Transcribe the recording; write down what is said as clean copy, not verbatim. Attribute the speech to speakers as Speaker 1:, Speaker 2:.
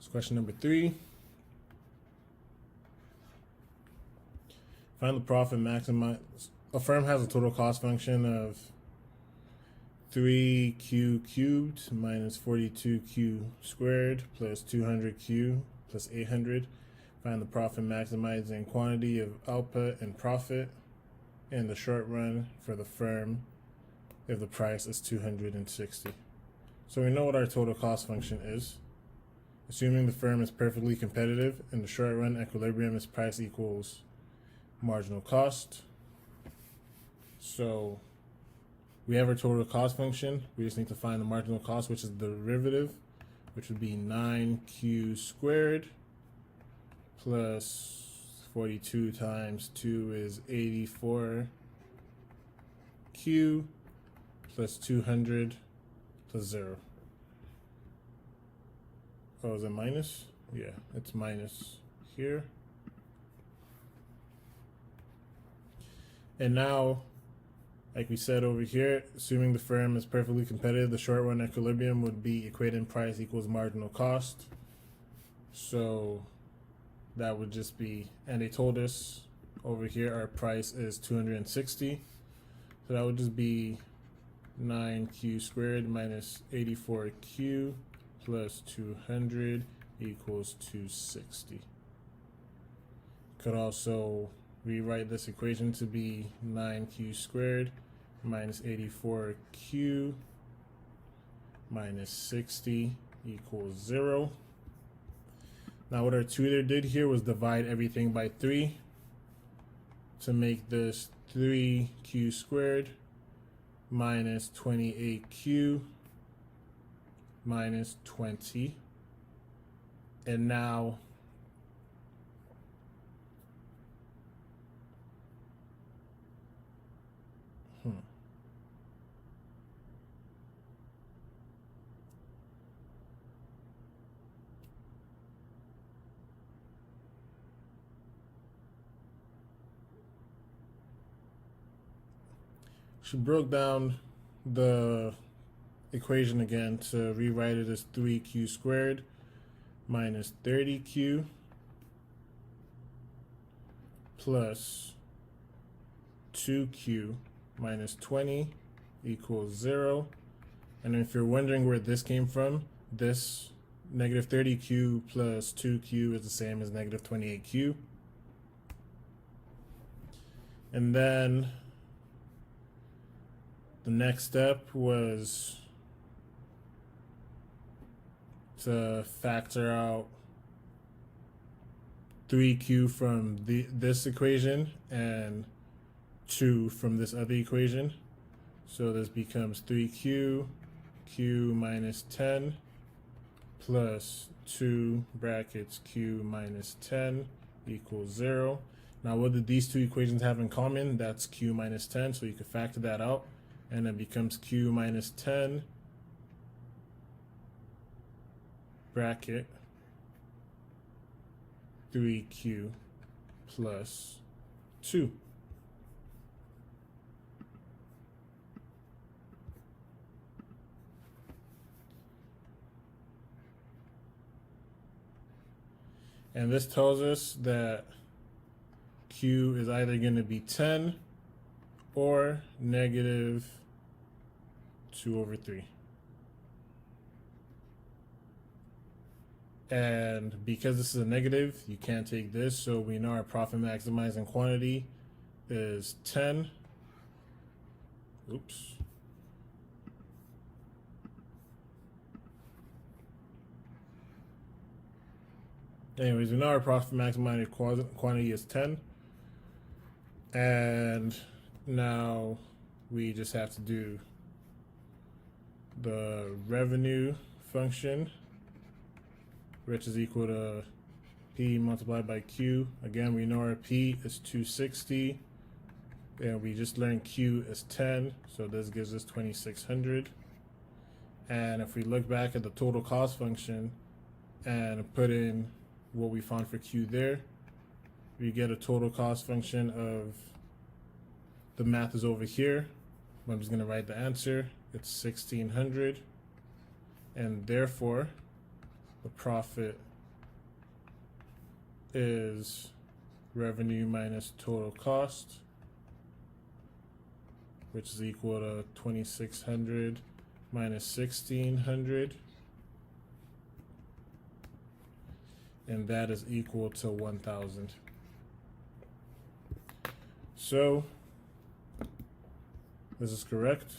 Speaker 1: So question number 3. Find the profit maximize. A firm has a total cost function of 3q cubed minus 42q squared plus 200q plus 800. Find the profit maximizing quantity of output and profit in the short run for the firm if the price is 260. So we know what our total cost function is. Assuming the firm is perfectly competitive, in the short run equilibrium is price equals marginal cost. So we have our total cost function. We just need to find the marginal cost, which is the derivative, which would be 9q squared plus 42 times 2 is 84q plus 200 plus 0. Oh, is it minus? Yeah, it's minus here. And now, like we said over here, assuming the firm is perfectly competitive, the short run equilibrium would be equating price equals marginal cost. So that would just be, and they told us over here our price is 260. So that would just be 9q squared minus 84q plus 200 equals 260. Could also rewrite this equation to be 9q squared minus 84q minus 60 equals 0. Now what our tutor did here was divide everything by 3 to make this 3q squared minus 28q minus 20. And now she broke down the equation again to rewrite it as 3q squared minus 30q plus 2q minus 20 equals 0. And if you're wondering where this came from, this negative 30q plus 2q is the same as negative 28q. And then the next step was to factor out 3q from this equation and 2 from this other equation. So this becomes 3q, q minus 10 plus 2 brackets q minus 10 equals 0. Now what did these two equations have in common? That's q minus 10, so you could factor that out. And it becomes q minus 10 bracket 3q plus 2. And this tells us that q is either going to be 10 or negative 2/3. And because this is a negative, you can't take this, so we know our profit maximizing quantity is 10. Oops. Anyways, we know our profit maximizing quantity is 10. And now we just have to do the revenue function, which is equal to P multiplied by Q. Again, we know our P is 260, and we just learned Q is 10, so this gives us 2600. And if we look back at the total cost function and put in what we found for Q there, we get a total cost function of, the math is over here. I'm just going to write the answer. It's 1600, and therefore the profit is revenue minus total cost, which is equal to 2,600 minus 1,600. And that is equal to 1,000. So this is correct.